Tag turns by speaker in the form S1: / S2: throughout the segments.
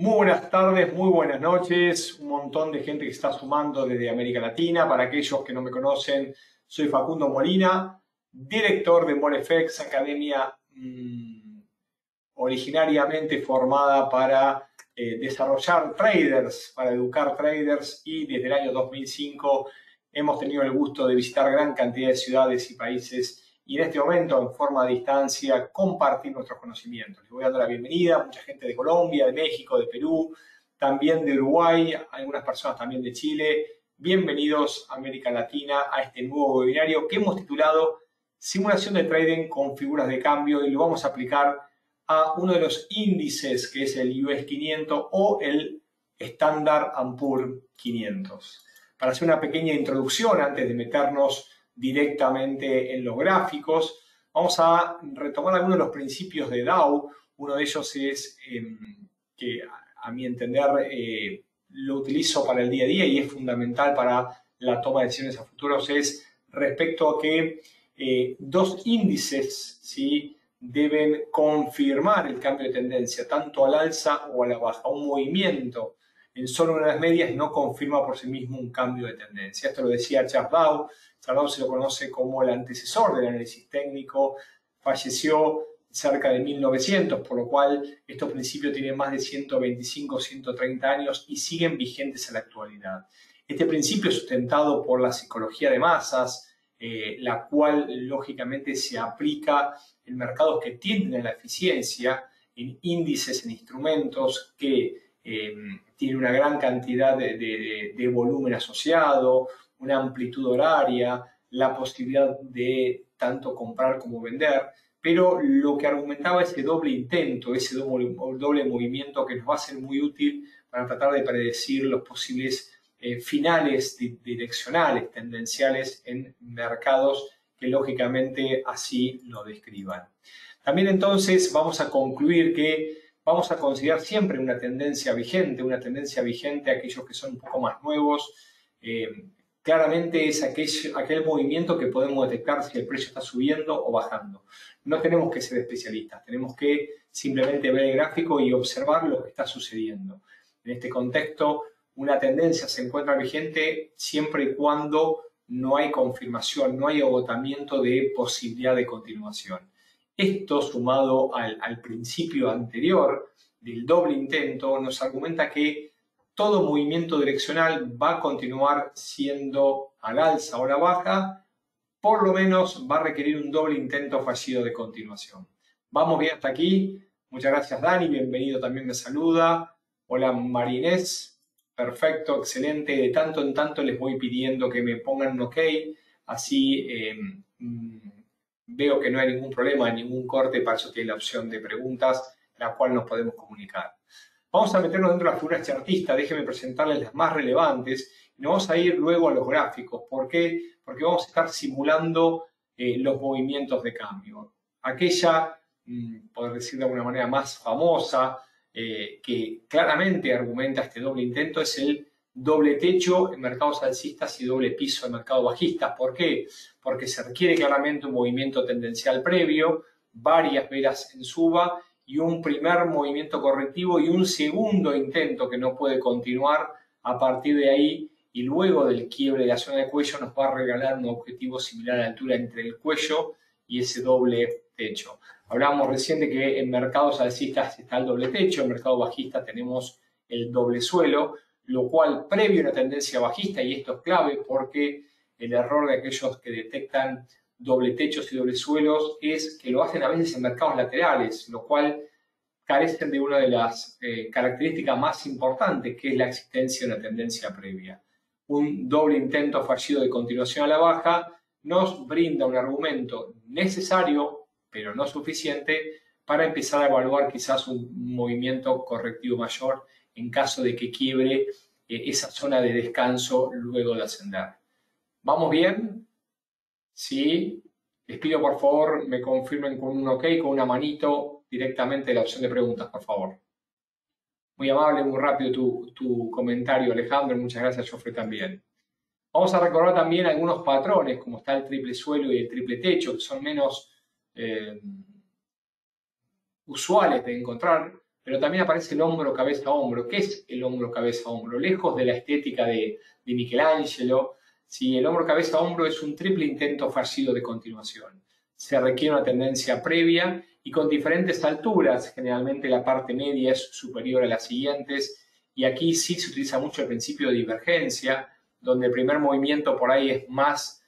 S1: Muy buenas tardes, muy buenas noches. Un montón de gente que se está sumando desde América Latina. Para aquellos que no me conocen, soy Facundo Molina, director de MoreFX, academia originariamente formada para desarrollar traders, para educar traders, y desde el año 2005 hemos tenido el gusto de visitar gran cantidad de ciudades y países y en este momento, en forma de distancia, compartir nuestros conocimientos. Les voy dando la bienvenida a mucha gente de Colombia, de México, de Perú, también de Uruguay, algunas personas también de Chile. Bienvenidos a América Latina a este nuevo webinario que hemos titulado Simulación de Trading con Figuras de Cambio, y lo vamos a aplicar a uno de los índices que es el US 500 o el Standard & Poor's 500. Para hacer una pequeña introducción antes de meternos directamente en los gráficos, vamos a retomar algunos de los principios de Dow. Uno de ellos es que a mi entender lo utilizo para el día a día y es fundamental para la toma de decisiones a futuros, es respecto a que dos índices, ¿sí?, deben confirmar el cambio de tendencia, tanto al alza o a la baja. Un movimiento en solo una de las medias no confirma por sí mismo un cambio de tendencia. Esto lo decía Charles Dow. Charles Dow se lo conoce como el antecesor del análisis técnico. Falleció cerca de 1900, por lo cual estos principios tienen más de 125, 130 años y siguen vigentes en la actualidad. Este principio es sustentado por la psicología de masas, la cual lógicamente se aplica en mercados que tienden a la eficiencia, en índices, en instrumentos que tienen una gran cantidad de volumen asociado, una amplitud horaria, la posibilidad de tanto comprar como vender, pero lo que argumentaba ese doble intento, ese doble movimiento que nos va a ser muy útil para tratar de predecir los posibles finales direccionales, tendenciales en mercados que lógicamente así lo describan. También entonces vamos a concluir que vamos a considerar siempre una tendencia vigente a aquellos que son un poco más nuevos. Claramente es aquel movimiento que podemos detectar si el precio está subiendo o bajando. No tenemos que ser especialistas, tenemos que simplemente ver el gráfico y observar lo que está sucediendo. En este contexto, una tendencia se encuentra vigente siempre y cuando no hay confirmación, no hay agotamiento de posibilidad de continuación. Esto, sumado al principio anterior del doble intento, nos argumenta que todo movimiento direccional va a continuar siendo al alza o a la baja, por lo menos va a requerir un doble intento fallido de continuación. Vamos bien hasta aquí. Muchas gracias, Dani. Bienvenido, también me saluda. Hola, Marinés. Perfecto, excelente. De tanto en tanto les voy pidiendo que me pongan un OK, así veo que no hay ningún problema, ningún corte. Para eso tiene la opción de preguntas, la cual nos podemos comunicar. Vamos a meternos dentro de las figuras chartistas. Déjenme presentarles las más relevantes y nos vamos a ir luego a los gráficos. ¿Por qué? Porque vamos a estar simulando los movimientos de cambio. Aquella, por decir de alguna manera, más famosa, que claramente argumenta este doble intento, es el doble techo en mercados alcistas y doble piso en mercados bajistas. ¿Por qué? Porque se requiere claramente un movimiento tendencial previo, varias velas en suba y un primer movimiento correctivo y un segundo intento que no puede continuar a partir de ahí, y luego del quiebre de la zona de cuello nos va a regalar un objetivo similar a la altura entre el cuello y ese doble techo. Hablábamos recién de que en mercados alcistas está el doble techo, en mercado bajista tenemos el doble suelo, lo cual previo a una tendencia bajista, y esto es clave porque el error de aquellos que detectan doble techos y doble suelos es que lo hacen a veces en mercados laterales, lo cual carecen de una de las características más importantes, que es la existencia de una tendencia previa. Un doble intento fallido de continuación a la baja nos brinda un argumento necesario, pero no suficiente, para empezar a evaluar quizás un movimiento correctivo mayor en caso de que quiebre esa zona de descanso luego de ascender. ¿Vamos bien? Sí. Les pido por favor me confirmen con un OK, con una manito directamente la opción de preguntas, por favor. Muy amable, muy rápido tu comentario, Alejandro. Muchas gracias, Joffre, también. Vamos a recordar también algunos patrones, como está el triple suelo y el triple techo, que son menos usuales de encontrar. pero también aparece el hombro, cabeza, hombro. ¿Qué es el hombro, cabeza, hombro? Lejos de la estética de Michelangelo, ¿sí? El hombro, cabeza, hombro es un triple intento fallido de continuación. Se requiere una tendencia previa y con diferentes alturas. Generalmente la parte media es superior a las siguientes, y aquí sí se utiliza mucho el principio de divergencia, donde el primer movimiento por ahí es más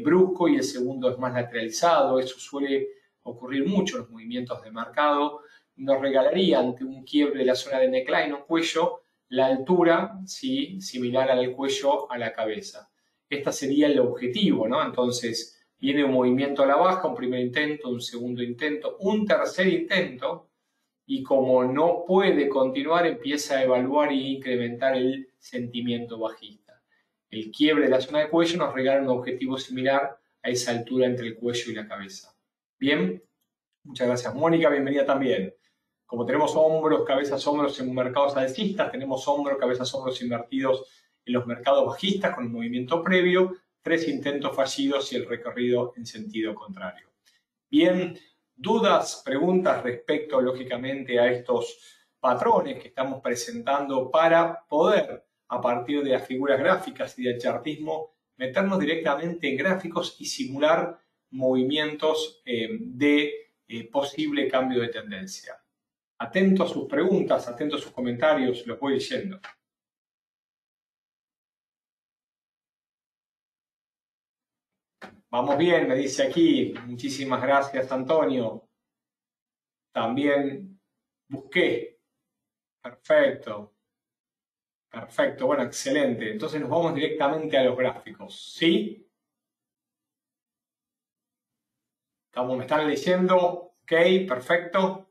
S1: brusco y el segundo es más lateralizado. Eso suele ocurrir mucho en los movimientos de mercado. Nos regalaría ante un quiebre de la zona de neckline o cuello la altura, ¿sí?, similar al cuello a la cabeza. Este sería el objetivo, ¿no? Entonces viene un movimiento a la baja, un primer intento, un segundo intento, un tercer intento, y como no puede continuar, empieza a evaluar e incrementar el sentimiento bajista. El quiebre de la zona de cuello nos regala un objetivo similar a esa altura entre el cuello y la cabeza. Bien, muchas gracias Mónica, bienvenida también. Como tenemos hombros, cabezas, hombros en mercados alcistas, tenemos hombros, cabezas, hombros invertidos en los mercados bajistas con un movimiento previo, 3 intentos fallidos y el recorrido en sentido contrario. Bien, dudas, preguntas respecto, lógicamente, a estos patrones que estamos presentando para poder, a partir de las figuras gráficas y del chartismo, meternos directamente en gráficos y simular movimientos de posible cambio de tendencia. Atento a sus preguntas, atento a sus comentarios, los voy leyendo. Vamos bien, me dice aquí. Muchísimas gracias, Antonio. También busqué. Perfecto. Perfecto, bueno, excelente. Entonces nos vamos directamente a los gráficos, ¿sí? ¿Me están leyendo? Ok, perfecto.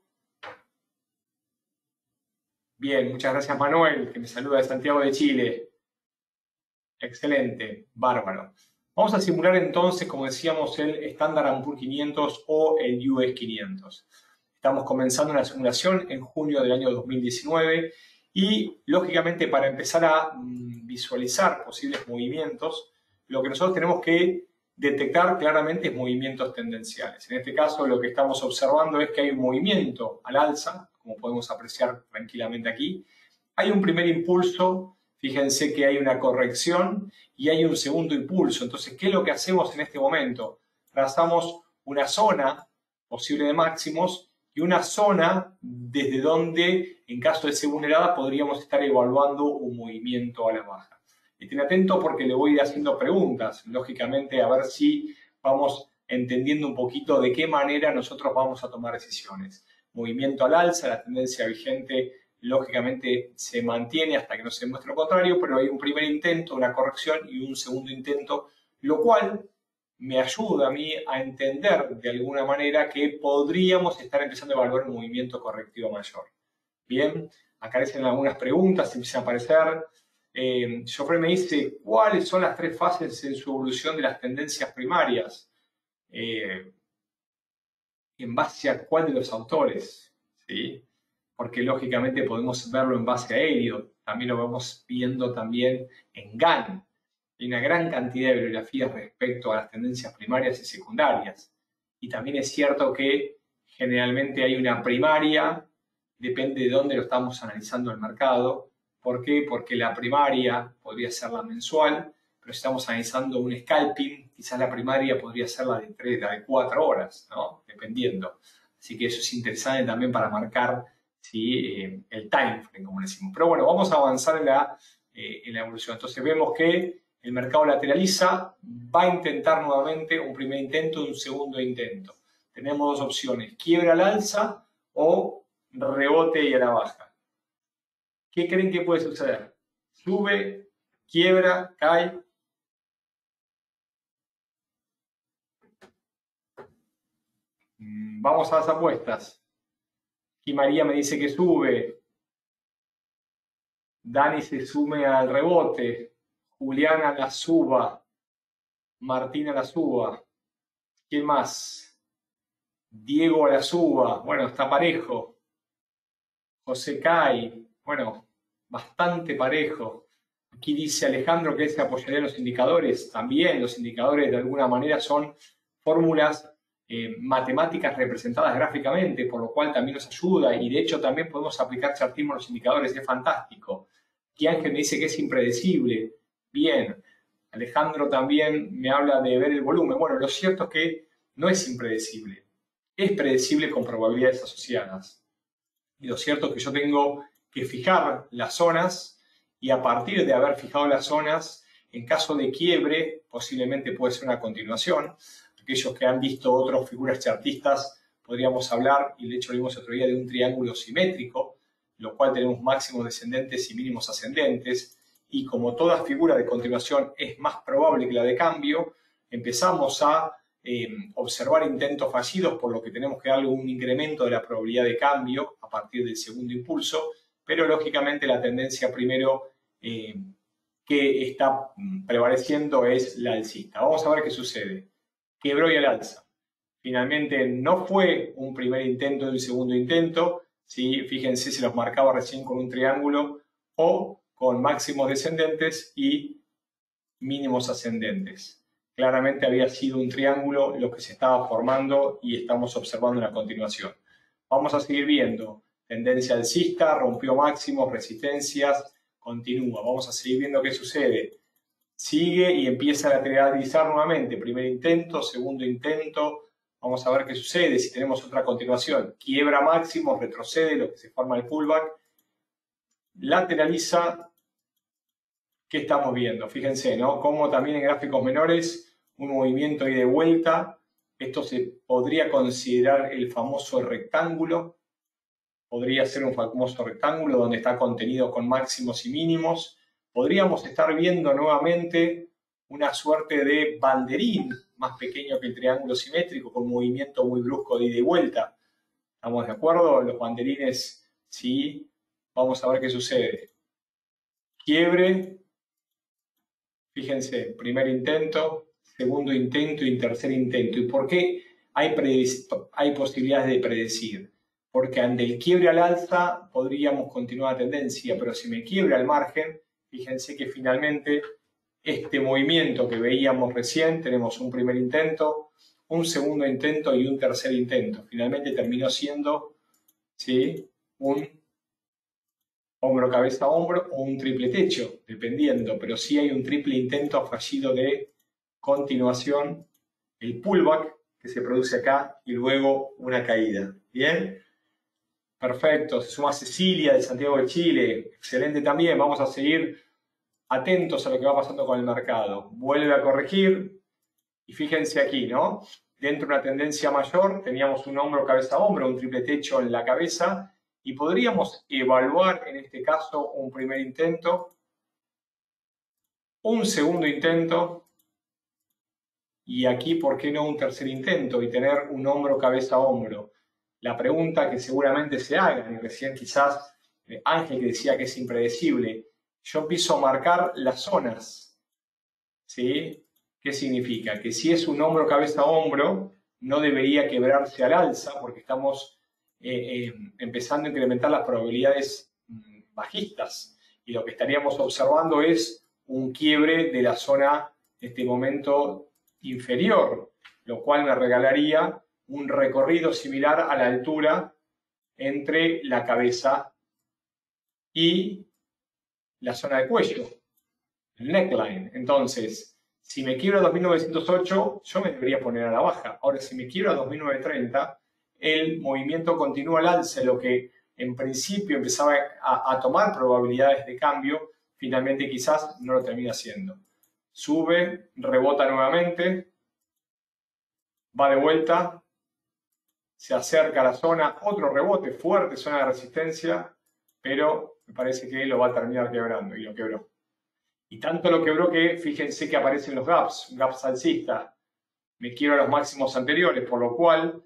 S1: Bien, muchas gracias Manuel, que me saluda de Santiago de Chile. Excelente, bárbaro. Vamos a simular entonces, como decíamos, el Standard & Poor's 500 o el US 500. Estamos comenzando una simulación en junio del año 2019 y, lógicamente, para empezar a visualizar posibles movimientos, lo que nosotros tenemos que detectar claramente es movimientos tendenciales. En este caso, lo que estamos observando es que hay un movimiento al alza, como podemos apreciar tranquilamente aquí. Hay un primer impulso, fíjense que hay una corrección y hay un segundo impulso. Entonces, ¿qué es lo que hacemos en este momento? Trazamos una zona posible de máximos y una zona desde donde, en caso de ser vulnerada, podríamos estar evaluando un movimiento a la baja. Estén atentos porque le voy a ir haciendo preguntas, lógicamente, a ver si vamos entendiendo un poquito de qué manera nosotros vamos a tomar decisiones. Movimiento al alza, la tendencia vigente, lógicamente, se mantiene hasta que no se muestre lo contrario, pero hay un primer intento, una corrección y un segundo intento, lo cual me ayuda a mí a entender de alguna manera que podríamos estar empezando a evaluar un movimiento correctivo mayor. Bien, acá aparecen algunas preguntas, empiezan a aparecer. Joffre me dice, ¿cuáles son las 3 fases en su evolución de las tendencias primarias? ¿En base a cuál de los autores? ¿Sí? Porque lógicamente podemos verlo en base a Elliott, también lo vamos viendo también en Gann. Hay una gran cantidad de bibliografías respecto a las tendencias primarias y secundarias. Y también es cierto que generalmente hay una primaria, depende de dónde lo estamos analizando el mercado. ¿Por qué? Porque la primaria podría ser la mensual, pero si estamos analizando un scalping, quizás la primaria podría ser la de 3, la de 4 horas, ¿no? Dependiendo. Así que eso es interesante también para marcar, ¿sí?, el time frame, como decimos. Pero bueno, vamos a avanzar en la evolución. Entonces vemos que el mercado lateraliza, va a intentar nuevamente un primer intento y un segundo intento. Tenemos 2 opciones, quiebra al alza o rebote y a la baja. ¿Qué creen que puede suceder? Sube, quiebra, cae. Vamos a las apuestas. Y María me dice que sube. Dani se sume al rebote. Juliana la suba. Martina la suba. ¿Quién más? Diego la suba. Bueno, está parejo. José cae. Bueno, bastante parejo. Aquí dice Alejandro que se apoyaría en los indicadores. También los indicadores de alguna manera son fórmulas matemáticas representadas gráficamente, por lo cual también nos ayuda y de hecho también podemos aplicar chartismo a los indicadores, es fantástico. Aquí Ángel me dice que es impredecible. Bien. Alejandro también me habla de ver el volumen. Bueno, lo cierto es que no es impredecible. Es predecible con probabilidades asociadas. Y lo cierto es que yo tengo que fijar las zonas y a partir de haber fijado las zonas, en caso de quiebre, posiblemente puede ser una continuación. Aquellos que han visto otras figuras chartistas, podríamos hablar, y de hecho lo vimos otro día, de un triángulo simétrico, lo cual tenemos máximos descendentes y mínimos ascendentes, y como toda figura de continuación es más probable que la de cambio, empezamos a observar intentos fallidos, por lo que tenemos que darle un incremento de la probabilidad de cambio a partir del segundo impulso, pero lógicamente la tendencia primero que está prevaleciendo es la alcista. Vamos a ver qué sucede. Quebró y al alza. Finalmente no fue un primer intento de un segundo intento, ¿sí? Fíjense, se los marcaba recién con un triángulo o con máximos descendentes y mínimos ascendentes. Claramente había sido un triángulo lo que se estaba formando y estamos observando una continuación. Vamos a seguir viendo. Tendencia alcista, rompió máximos, resistencias, continúa. Vamos a seguir viendo qué sucede. Sigue y empieza a lateralizar nuevamente. Primer intento, segundo intento. Vamos a ver qué sucede si tenemos otra continuación. Quiebra máximos, retrocede, lo que se forma el pullback. Lateraliza. ¿Qué estamos viendo? Fíjense, ¿no? Como también en gráficos menores, un movimiento ida y de vuelta. Esto se podría considerar el famoso rectángulo. Podría ser un famoso rectángulo donde está contenido con máximos y mínimos. Podríamos estar viendo nuevamente una suerte de banderín más pequeño que el triángulo simétrico, con un movimiento muy brusco de ida y vuelta. ¿Estamos de acuerdo? Los banderines, sí. Vamos a ver qué sucede. Quiebre. Fíjense, primer intento, segundo intento y tercer intento. ¿Y por qué hay posibilidades de predecir? Porque ante el quiebre al alza podríamos continuar la tendencia, pero si me quiebra al margen, fíjense que finalmente este movimiento que veíamos recién, tenemos un primer intento, un segundo intento y un tercer intento. Finalmente terminó siendo, ¿sí?, un hombro, cabeza, hombro o un triple techo, dependiendo, pero sí hay un triple intento fallido de continuación, el pullback que se produce acá y luego una caída. ¿Bien? Perfecto, se suma Cecilia de Santiago de Chile, excelente también, vamos a seguir atentos a lo que va pasando con el mercado. Vuelve a corregir y fíjense aquí, ¿no? Dentro de una tendencia mayor teníamos un hombro, cabeza, hombro, un triple techo en la cabeza. Y podríamos evaluar en este caso un primer intento, un segundo intento y aquí, ¿por qué no un tercer intento y tener un hombro, cabeza, hombro? La pregunta que seguramente se hagan, y recién quizás Ángel que decía que es impredecible, yo empiezo a marcar las zonas, ¿sí? ¿Qué significa? Que si es un hombro, cabeza, hombro, no debería quebrarse al alza porque estamos empezando a incrementar las probabilidades bajistas. Y lo que estaríamos observando es un quiebre de la zona, en este momento, inferior, lo cual me regalaría un recorrido similar a la altura entre la cabeza y la zona de cuello, el neckline. Entonces, si me quiebro a 2908, yo me debería poner a la baja. Ahora, si me quiebro a 2930, el movimiento continúa al alza, lo que en principio empezaba a tomar probabilidades de cambio, finalmente quizás no lo termina haciendo. Sube, rebota nuevamente, va de vuelta, se acerca a la zona, otro rebote fuerte, zona de resistencia, pero me parece que lo va a terminar quebrando, y lo quebró. Y tanto lo quebró que fíjense que aparecen los gaps alcistas. Me quiebro a los máximos anteriores, por lo cual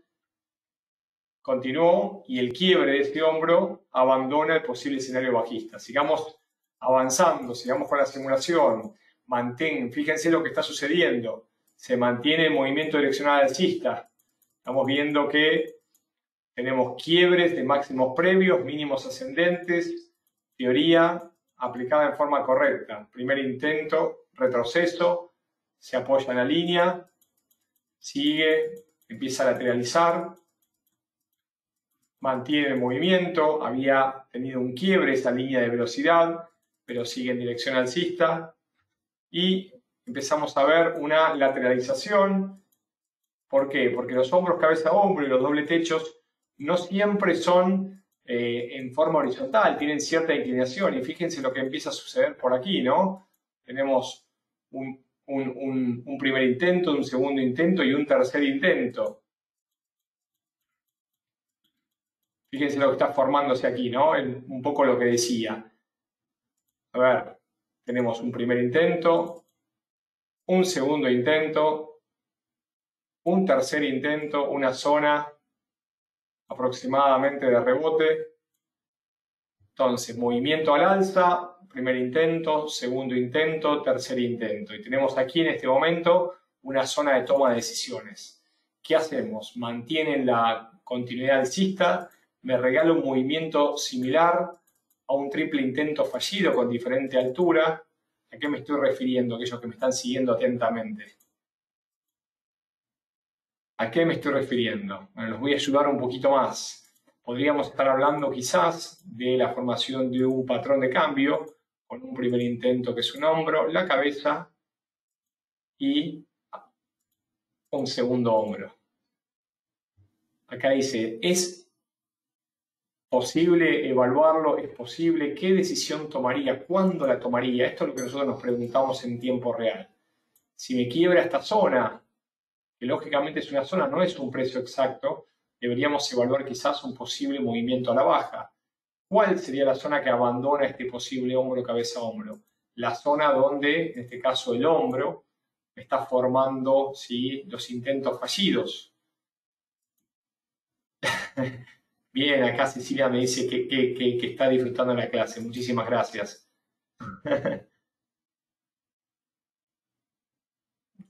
S1: continuó y el quiebre de este hombro abandona el posible escenario bajista. Sigamos avanzando, sigamos con la simulación. Fíjense lo que está sucediendo. Se mantiene el movimiento direccional alcista. Estamos viendo que tenemos quiebres de máximos previos, mínimos ascendentes, teoría aplicada en forma correcta. Primer intento, retroceso, se apoya en la línea, sigue, empieza a lateralizar, mantiene el movimiento, había tenido un quiebre esa línea de velocidad, pero sigue en dirección alcista, y empezamos a ver una lateralización. ¿Por qué? Porque los hombros, cabeza, hombro y los doble techos no siempre son en forma horizontal, tienen cierta inclinación, y fíjense lo que empieza a suceder por aquí, ¿no? Tenemos un primer intento, un segundo intento y un tercer intento. Fíjense lo que está formándose aquí, ¿no? Un poco lo que decía. A ver, tenemos un primer intento, un segundo intento, un tercer intento, una zona aproximadamente de rebote. Entonces, movimiento al alza, primer intento, segundo intento, tercer intento. Y tenemos aquí en este momento una zona de toma de decisiones. ¿Qué hacemos? Mantienen la continuidad alcista, me regala un movimiento similar a un triple intento fallido con diferente altura. ¿A qué me estoy refiriendo? Aquellos que me están siguiendo atentamente. ¿A qué me estoy refiriendo? Bueno, los voy a ayudar un poquito más. Podríamos estar hablando quizás de la formación de un patrón de cambio con un primer intento que es un hombro, la cabeza y un segundo hombro. Acá dice, ¿es posible evaluarlo? ¿Es posible? ¿Qué decisión tomaría? ¿Cuándo la tomaría? Esto es lo que nosotros nos preguntamos en tiempo real. Si me quiebra esta zona, que lógicamente es una zona, no es un precio exacto, deberíamos evaluar quizás un posible movimiento a la baja. ¿Cuál sería la zona que abandona este posible hombro, cabeza, hombro? La zona donde, en este caso, el hombro está formando, ¿sí?, los intentos fallidos. Bien, acá Cecilia me dice que está disfrutando la clase. Muchísimas gracias.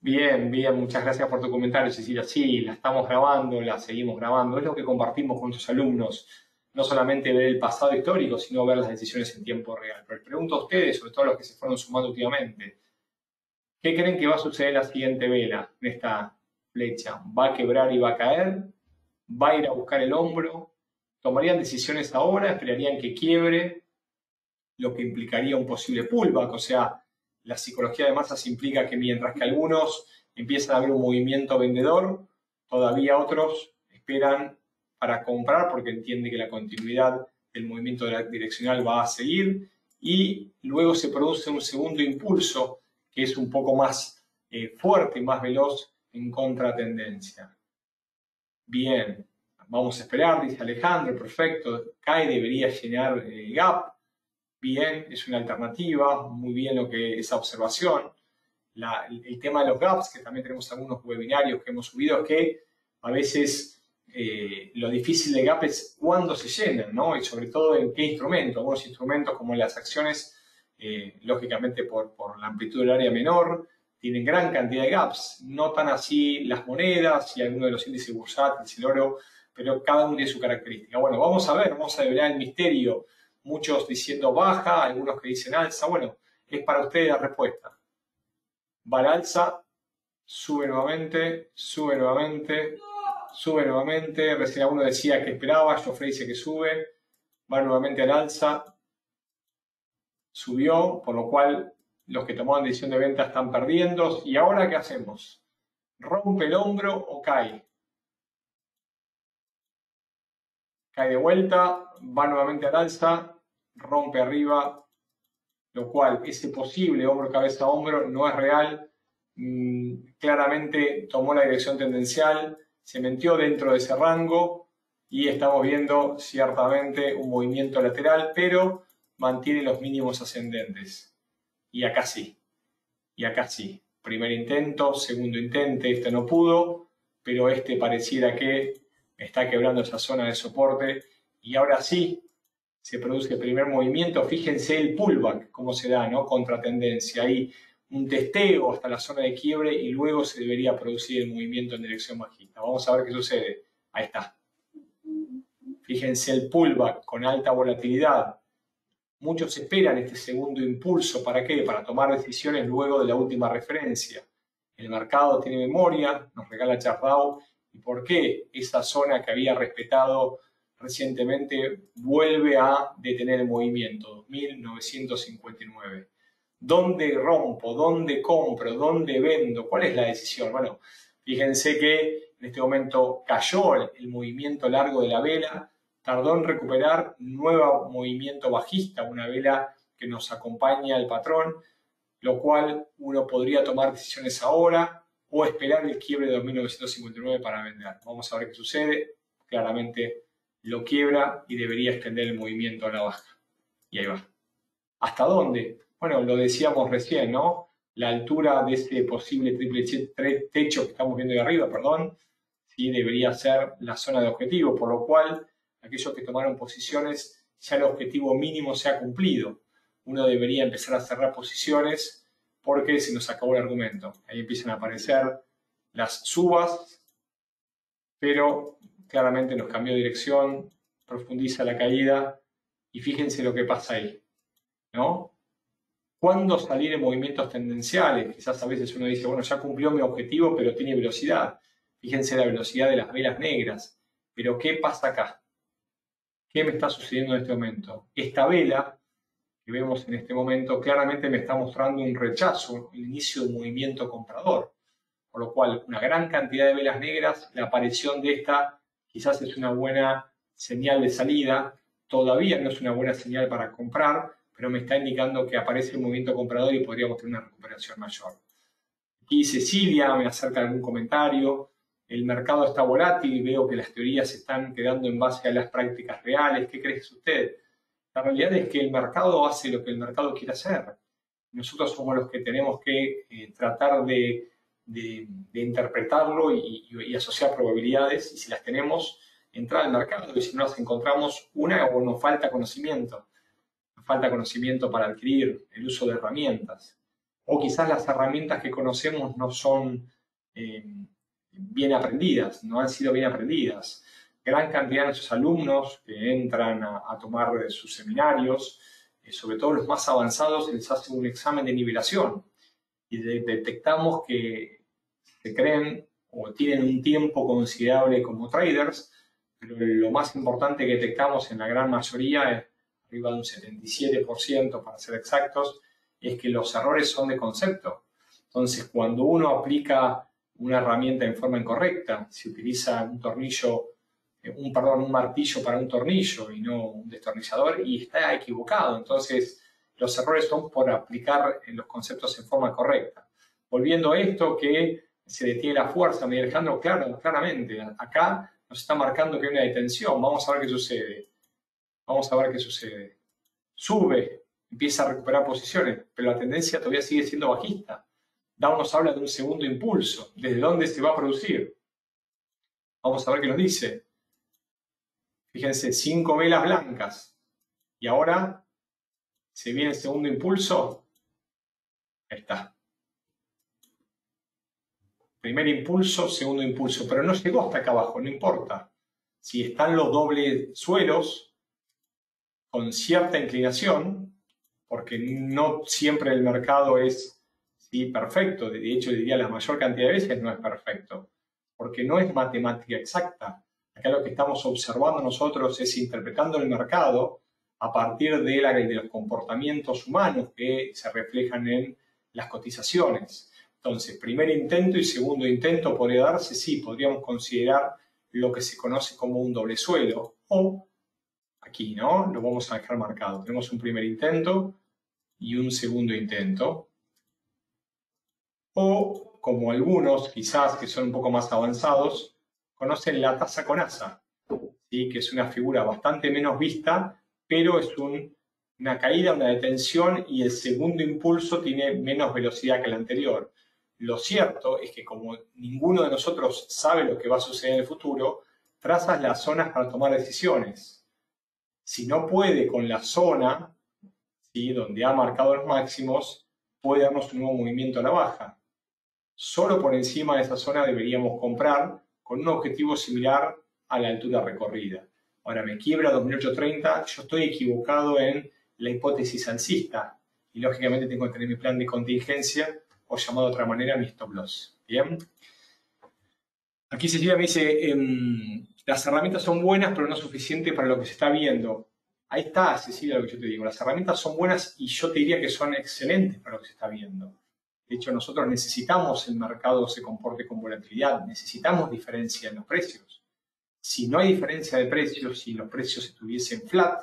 S1: Bien, bien, muchas gracias por tu comentario, Cecilia. Sí, la estamos grabando, la seguimos grabando. Es lo que compartimos con nuestros alumnos. No solamente ver el pasado histórico, sino ver las decisiones en tiempo real. Pero les pregunto a ustedes, sobre todo a los que se fueron sumando últimamente, ¿qué creen que va a suceder en la siguiente vela, en esta flecha? ¿Va a quebrar y va a caer? ¿Va a ir a buscar el hombro? ¿Tomarían decisiones ahora? ¿Esperarían que quiebre? Lo que implicaría un posible pullback, o sea, la psicología de masas implica que mientras que algunos empiezan a ver un movimiento vendedor, todavía otros esperan para comprar porque entienden que la continuidad del movimiento direccional va a seguir, y luego se produce un segundo impulso que es un poco más fuerte y más veloz en contratendencia. Bien, vamos a esperar, dice Alejandro, perfecto, cae, debería llenar el gap. Bien, es una alternativa, muy bien lo que esa observación. El tema de los gaps, que también tenemos algunos webinarios que hemos subido, es que a veces lo difícil de gap es cuándo se llenan, ¿no? Y sobre todo en qué instrumento. Algunos instrumentos como las acciones, lógicamente por la amplitud del área menor, tienen gran cantidad de gaps. No tan así las monedas y algunos de los índices bursátiles, el oro, pero cada uno tiene su característica. Bueno, vamos a ver, vamos a develar el misterio. Muchos diciendo baja, algunos que dicen alza. Bueno, es para ustedes la respuesta. Va al alza, sube nuevamente, sube nuevamente, sube nuevamente. Recién alguno decía que esperaba, Joffrey dice que sube, va nuevamente al alza, subió, por lo cual los que tomaban decisión de venta están perdiendo. ¿Y ahora qué hacemos? ¿Rompe el hombro o cae? Cae de vuelta, va nuevamente al alza, rompe arriba, lo cual ese posible hombro, cabeza, hombro no es real. Claramente tomó la dirección tendencial, se metió dentro de ese rango y estamos viendo ciertamente un movimiento lateral, pero mantiene los mínimos ascendentes. Y acá sí, y acá sí. Primer intento, segundo intento, este no pudo, pero este pareciera que está quebrando esa zona de soporte, y ahora sí se produce el primer movimiento. Fíjense el pullback, cómo se da, ¿no? Contratendencia. Ahí un testeo hasta la zona de quiebre y luego se debería producir el movimiento en dirección bajista. Vamos a ver qué sucede. Ahí está. Fíjense el pullback con alta volatilidad. Muchos esperan este segundo impulso. ¿Para qué? Para tomar decisiones luego de la última referencia. El mercado tiene memoria, nos regala Chartdown y por qué esa zona que había respetado recientemente vuelve a detener el movimiento, 2.959. ¿Dónde rompo? ¿Dónde compro? ¿Dónde vendo? ¿Cuál es la decisión? Bueno, fíjense que en este momento cayó el movimiento largo de la vela, tardó en recuperar nuevo movimiento bajista, una vela que nos acompaña al patrón, lo cual uno podría tomar decisiones ahora o esperar el quiebre de 2.959 para vender. Vamos a ver qué sucede. Claramente lo quiebra y debería extender el movimiento a la baja. Y ahí va. ¿Hasta dónde? Bueno, lo decíamos recién, ¿no? La altura de este posible triple techo que estamos viendo de arriba, perdón, ¿sí? Debería ser la zona de objetivo, por lo cual aquellos que tomaron posiciones, ya el objetivo mínimo se ha cumplido. Uno debería empezar a cerrar posiciones porque se nos acabó el argumento. Ahí empiezan a aparecer las subas, pero claramente nos cambió de dirección, profundiza la caída y fíjense lo que pasa ahí, ¿no? ¿Cuándo salir en movimientos tendenciales? Quizás a veces uno dice, bueno, ya cumplió mi objetivo, pero tiene velocidad. Fíjense la velocidad de las velas negras. Pero ¿qué pasa acá? ¿Qué me está sucediendo en este momento? Esta vela que vemos en este momento claramente me está mostrando un rechazo, el inicio de un movimiento comprador. Por lo cual, una gran cantidad de velas negras, la aparición de esta quizás es una buena señal de salida. Todavía no es una buena señal para comprar, pero me está indicando que aparece el movimiento comprador y podríamos tener una recuperación mayor. Aquí Cecilia me acerca algún comentario. El mercado está volátil y veo que las teorías se están quedando en base a las prácticas reales. ¿Qué cree usted? La realidad es que el mercado hace lo que el mercado quiere hacer. Nosotros somos los que tenemos que tratar de interpretarlo y asociar probabilidades. Y si las tenemos, entrar al mercado. Y si no las encontramos, o nos falta conocimiento. Nos falta conocimiento para adquirir el uso de herramientas. O quizás las herramientas que conocemos no son bien aprendidas, no han sido bien aprendidas. Gran cantidad de nuestros alumnos que entran a tomar sus seminarios, sobre todo los más avanzados, les hace un examen de nivelación y detectamos que se creen o tienen un tiempo considerable como traders, pero lo más importante que detectamos en la gran mayoría, arriba de un 77% para ser exactos, es que los errores son de concepto. Entonces, cuando uno aplica una herramienta en forma incorrecta, si utiliza un tornillo, un martillo para un tornillo y no un destornillador, y está equivocado. Entonces, los errores son por aplicar los conceptos en forma correcta. Volviendo a esto, que se detiene la fuerza, Miguel Alejandro, claramente, acá nos está marcando que hay una detención. Vamos a ver qué sucede. Vamos a ver qué sucede. Sube, empieza a recuperar posiciones, pero la tendencia todavía sigue siendo bajista. Dow nos habla de un segundo impulso. ¿Desde dónde se va a producir? Vamos a ver qué nos dice. Fíjense, 5 velas blancas. Y ahora se viene el segundo impulso. Ahí está. Primer impulso, segundo impulso. Pero no llegó hasta acá abajo, no importa. Si están los dobles suelos con cierta inclinación, porque no siempre el mercado es perfecto. De hecho, diría la mayor cantidad de veces no es perfecto, porque no es matemática exacta. Acá lo que estamos observando nosotros es interpretando el mercado a partir de los comportamientos humanos que se reflejan en las cotizaciones. Entonces, primer intento y segundo intento podría darse, sí, podríamos considerar lo que se conoce como un doble suelo, o aquí, ¿no? Lo vamos a dejar marcado. Tenemos un primer intento y un segundo intento. O, como algunos, quizás, que son un poco más avanzados, conocen la tasa con asa, ¿sí? Que es una figura bastante menos vista, pero es una caída, una detención, y el segundo impulso tiene menos velocidad que el anterior. Lo cierto es que como ninguno de nosotros sabe lo que va a suceder en el futuro, trazas las zonas para tomar decisiones. Si no puede con la zona, ¿sí?, donde ha marcado los máximos, puede darnos un nuevo movimiento a la baja. Solo por encima de esa zona deberíamos comprar con un objetivo similar a la altura recorrida. Ahora me quiebra 2830, yo estoy equivocado en la hipótesis alcista y lógicamente tengo que tener mi plan de contingencia o llamado de otra manera mi stop loss. Bien. Aquí Cecilia me dice, las herramientas son buenas, pero no suficientes para lo que se está viendo. Ahí está, Cecilia, lo que yo te digo. Las herramientas son buenas y yo te diría que son excelentes para lo que se está viendo. De hecho, nosotros necesitamos el mercado se comporte con volatilidad, necesitamos diferencia en los precios. Si no hay diferencia de precios, si los precios estuviesen flat,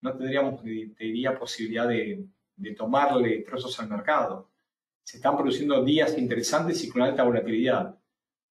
S1: no tendríamos, te diría, posibilidad de tomarle trozos al mercado. Se están produciendo días interesantes y con alta volatilidad.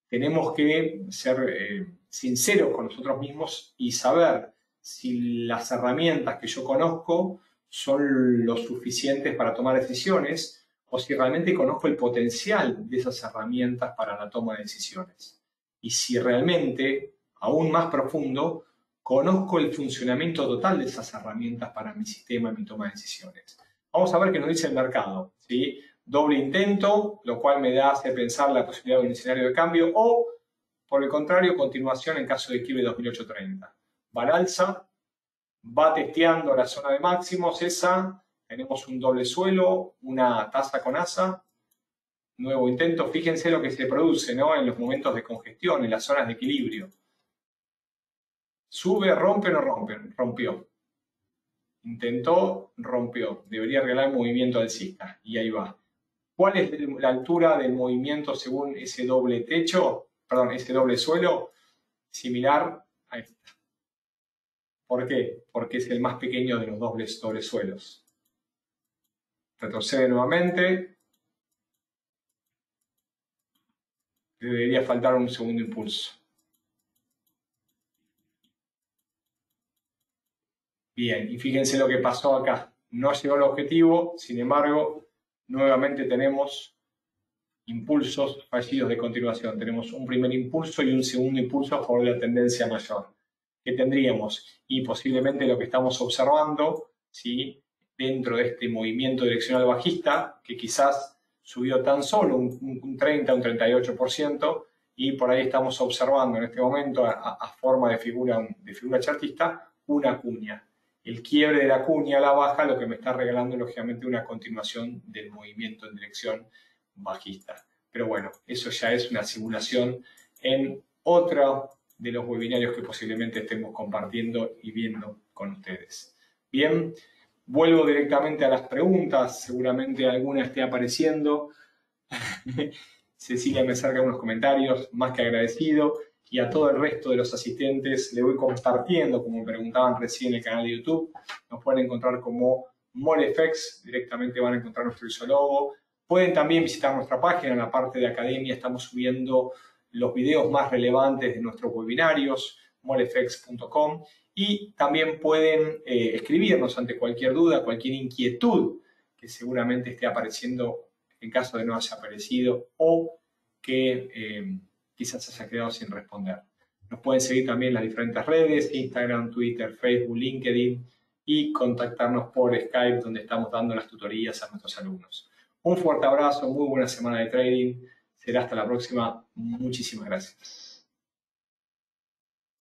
S1: Tenemos que ser sinceros con nosotros mismos y saber si las herramientas que yo conozco son lo suficientes para tomar decisiones o si realmente conozco el potencial de esas herramientas para la toma de decisiones. Y si realmente, aún más profundo, conozco el funcionamiento total de esas herramientas para mi sistema y mi toma de decisiones. Vamos a ver qué nos dice el mercado, ¿sí? Doble intento, lo cual me hace pensar la posibilidad de un escenario de cambio, o, por el contrario, continuación en caso de quiebre 2830. Va al alza, va testeando la zona de máximos, esa, tenemos un doble suelo, una tasa con asa, nuevo intento. Fíjense lo que se produce, ¿no?, en los momentos de congestión, en las zonas de equilibrio. Sube, rompe o no rompe, rompió. Intentó, rompió. Debería arreglar el movimiento alcista, y ahí va. ¿Cuál es la altura del movimiento según ese doble techo? Perdón, ese doble suelo. Similar a esta. ¿Por qué? Porque es el más pequeño de los dobles suelos. Retrocede nuevamente. Debería faltar un segundo impulso. Bien, y fíjense lo que pasó acá. No llegó al objetivo, sin embargo, nuevamente tenemos impulsos fallidos de continuación. Tenemos un primer impulso y un segundo impulso a favor de la tendencia mayor. ¿Qué tendríamos? Y posiblemente lo que estamos observando, ¿sí?, dentro de este movimiento direccional bajista, que quizás subió tan solo un 30, un 38%, y por ahí estamos observando en este momento, a forma de figura chartista, una cuña. El quiebre de la cuña a la baja lo que me está regalando, lógicamente, una continuación del movimiento en dirección bajista. Pero bueno, eso ya es una simulación en otro de los webinarios que posiblemente estemos compartiendo y viendo con ustedes. Bien, vuelvo directamente a las preguntas, seguramente alguna esté apareciendo. Cecilia me acerca unos comentarios, más que agradecido, y a todo el resto de los asistentes le voy compartiendo, como me preguntaban recién, en el canal de YouTube. Nos pueden encontrar como MoleFX, directamente van a encontrar nuestro isólogo. Pueden también visitar nuestra página, en la parte de academia estamos subiendo los videos más relevantes de nuestros webinarios, molefx.com, y también pueden escribirnos ante cualquier duda, cualquier inquietud que seguramente esté apareciendo en caso de no haya aparecido o que quizás haya quedado sin responder. Nos pueden seguir también en las diferentes redes, Instagram, Twitter, Facebook, LinkedIn, y contactarnos por Skype, donde estamos dando las tutorías a nuestros alumnos. Un fuerte abrazo, muy buena semana de trading. Será hasta la próxima. Muchísimas gracias.